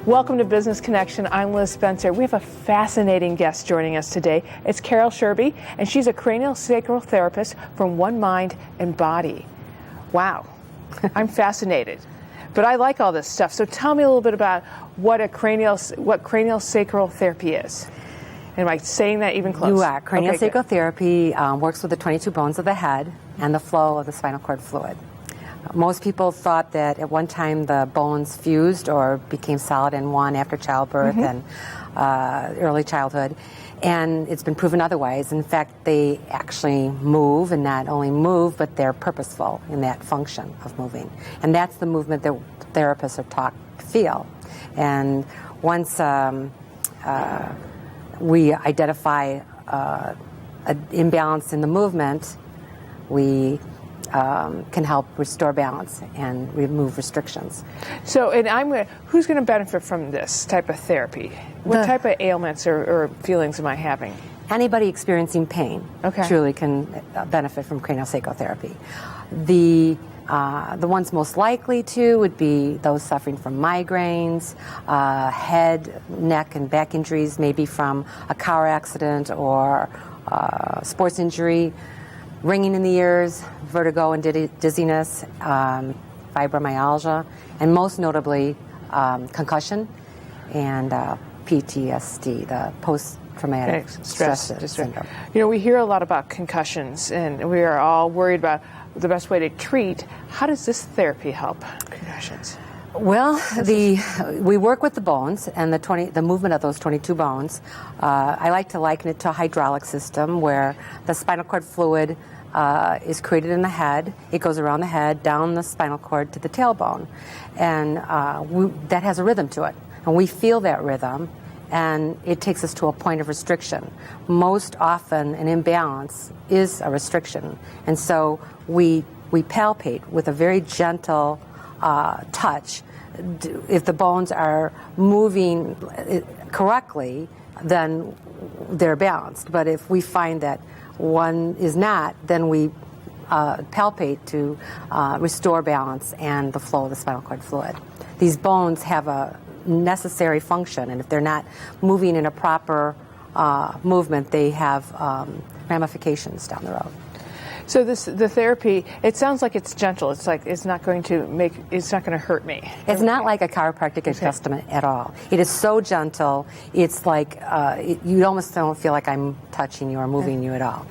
Welcome to Business Connection. I'm Liz Spencer. We have a fascinating guest joining us today. It's Carol Sherby, and she's a craniosacral therapist from One Mind and Body. Wow, I'm fascinated. But I like all this stuff. So tell me a little bit about what craniosacral therapy is. Am I saying that even close? You are. CranioSacral Therapy works with the 22 bones of the head and the flow of the spinal cord fluid. Most people thought that at one time the bones fused or became solid in one after childbirth and early childhood, and it's been proven otherwise. In fact, they actually move, and not only move, but they're purposeful in that function of moving. And that's the movement that therapists are taught to feel. And once we identify an imbalance in the movement, we can help restore balance and remove restrictions. So, and who's going to benefit from this type of therapy? What type of ailments or feelings am I having? Anybody experiencing pain truly can benefit from craniosacral therapy. The ones most likely to would be those suffering from migraines, head, neck, and back injuries, maybe from a car accident or sports injury, ringing in the ears, vertigo and dizziness, fibromyalgia, and most notably concussion and PTSD, the post-traumatic stress syndrome. You know, we hear a lot about concussions, and we are all worried about the best way to treat. How does this therapy help concussions? Well, we work with the bones and the movement of those 22 bones. I like to liken it to a hydraulic system where the spinal cord fluid is created in the head. It goes around the head, down the spinal cord to the tailbone, and that has a rhythm to it. And we feel that rhythm, and it takes us to a point of restriction. Most often, an imbalance is a restriction, and so we palpate with a very gentle touch. If the bones are moving correctly, then they're balanced. But if we find that one is not, then we palpate to restore balance and the flow of the spinal cord fluid. These bones have a necessary function, and if they're not moving in a proper movement, they have ramifications down the road. So the therapy, it sounds like it's gentle. It's like it's not going to hurt me. It's not like a chiropractic adjustment at all. It is so gentle. It's like you almost don't feel like I'm touching you or moving you at all.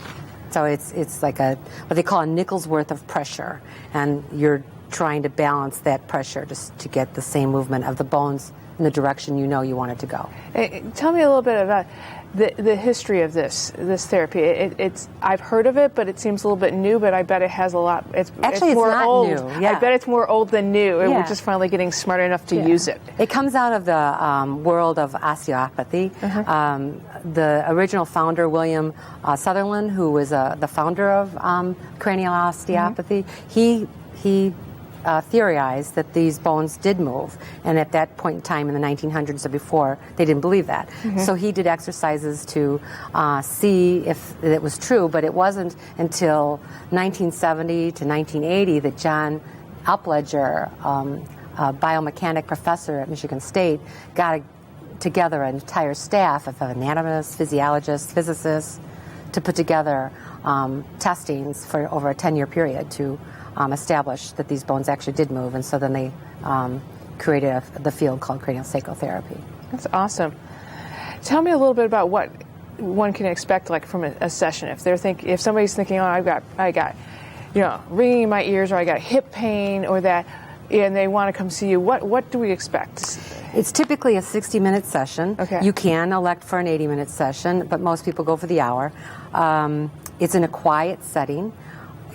So it's like what they call a nickel's worth of pressure, and you're trying to balance that pressure just to get the same movement of the bones in the direction you know you want it to go. Tell me a little bit about the history of this therapy. I've heard of it, but it seems a little bit new. But I bet it has a lot. It's more not old. New. Yeah. I bet it's more old than new. And we're just finally getting smart enough to use it. It comes out of the world of osteopathy. The original founder, William Sutherland, who was the founder of cranial osteopathy, he theorized that these bones did move, and at that point in time in the 1900s or before, they didn't believe that. So he did exercises to see if it was true, but it wasn't until 1970 to 1980 that John Upledger, a biomechanic professor at Michigan State, got together an entire staff of anatomists, physiologists, physicists to put together testings for over a 10-year period to establish that these bones actually did move, and so then they created the field called craniosacral therapy. That's awesome. Tell me a little bit about what one can expect, like from a session. If somebody's thinking, oh, I got, ringing in my ears, or I got hip pain, or that, and they want to come see you, what do we expect? It's typically a 60-minute session. Okay. You can elect for an 80-minute session, but most people go for the hour. It's in a quiet setting.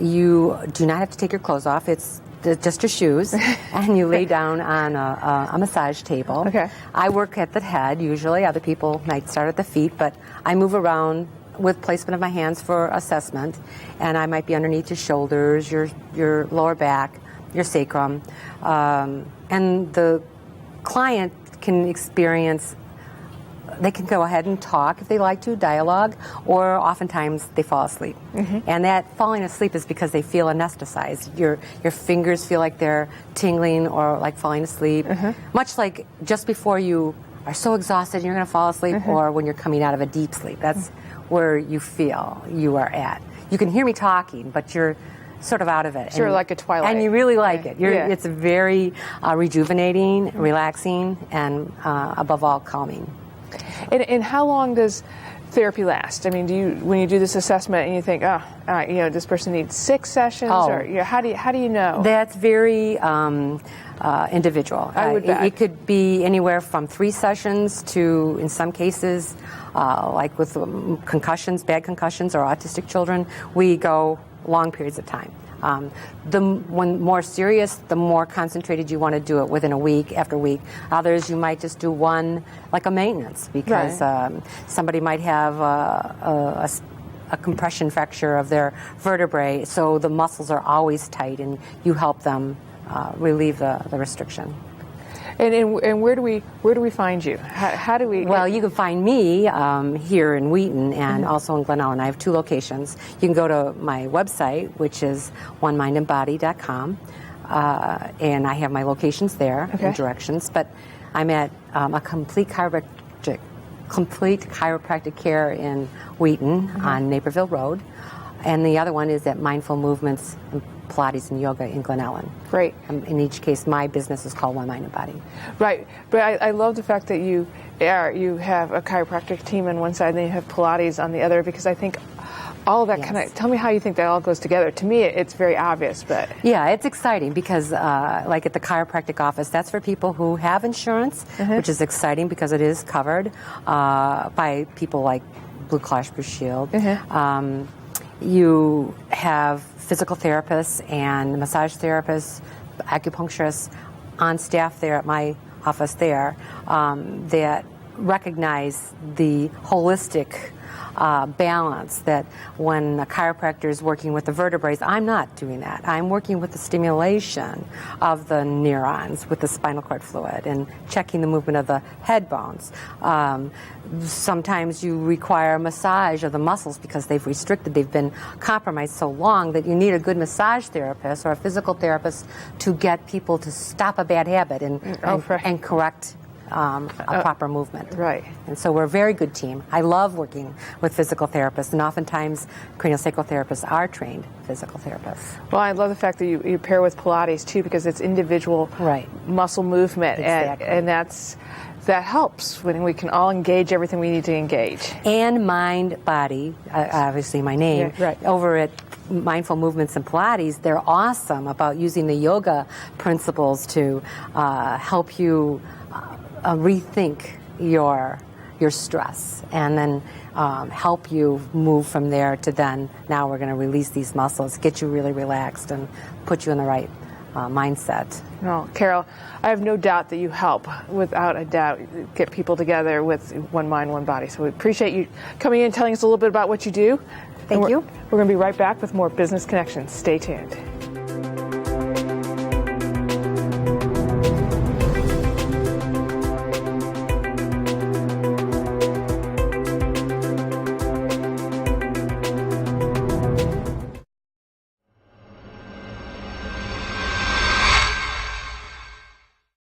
You do not have to take your clothes off. It's just your shoes, and you lay down on a massage table. Okay. I work at the head usually. Other people might start at the feet, but I move around with placement of my hands for assessment, and I might be underneath your shoulders, your lower back, your sacrum, and the client can experience they can go ahead and talk if they like to, dialogue, or oftentimes they fall asleep. And that falling asleep is because they feel anesthetized. Your fingers feel like they're tingling or like falling asleep, much like just before you are so exhausted you're going to fall asleep, or when you're coming out of a deep sleep. That's where you feel you are at. You can hear me talking, but you're sort of out of it. Sort of like a twilight. And you really like it. It's very rejuvenating, relaxing, and above all, calming. And how long does therapy last? I mean, when you do this assessment and you think, this person needs 6 sessions, or how do you know? That's very individual. I would bet. It could be anywhere from 3 sessions to, in some cases, like with concussions, bad concussions, or autistic children, we go long periods of time. When more serious, the more concentrated you want to do it within a week, after week. Others, you might just do one, like a maintenance, because somebody might have a compression fracture of their vertebrae, so the muscles are always tight, and you help them relieve the restriction. And where do we find you? How do we? Well, you can find me here in Wheaton and also in Glen Ellen. I have 2 locations. You can go to my website, which is onemindandbody.com, and I have my locations there and directions. But I'm at a complete chiropractic care in Wheaton on Naperville Road, and the other one is at Mindful Movements and Pilates and Yoga in Glen Ellen. Great. In each case, my business is called One Mind and Body. Right, but I love the fact that you have a chiropractic team on one side and then you have Pilates on the other, because I think all of that tell me how you think that all goes together. To me, it's very obvious, but... Yeah, it's exciting because, like at the chiropractic office, that's for people who have insurance, which is exciting because it is covered by people like Blue Cross Blue Shield. You have physical therapists and massage therapists, acupuncturists on staff there at my office there that recognize the holistic balance, that when a chiropractor is working with the vertebrae, I'm not doing that. I'm working with the stimulation of the neurons with the spinal cord fluid and checking the movement of the head bones. Sometimes you require a massage of the muscles because they've been compromised so long that you need a good massage therapist or a physical therapist to get people to stop a bad habit and correct a proper movement. Right. And so we're a very good team. I love working with physical therapists, and oftentimes CranioSacral therapists are trained physical therapists. Well, I love the fact that you pair with Pilates too, because it's individual muscle movement, and that helps when we can all engage everything we need to engage. And mind, body, obviously my name, over at Mindful Movements and Pilates, they're awesome about using the yoga principles to help you rethink your stress, and then help you move from there to then, now we're going to release these muscles, get you really relaxed, and put you in the right mindset. Well, Carol, I have no doubt that you help, without a doubt, get people together with one mind, one body. So we appreciate you coming in and telling us a little bit about what you do. Thank you. We're going to be right back with more Business Connections. Stay tuned.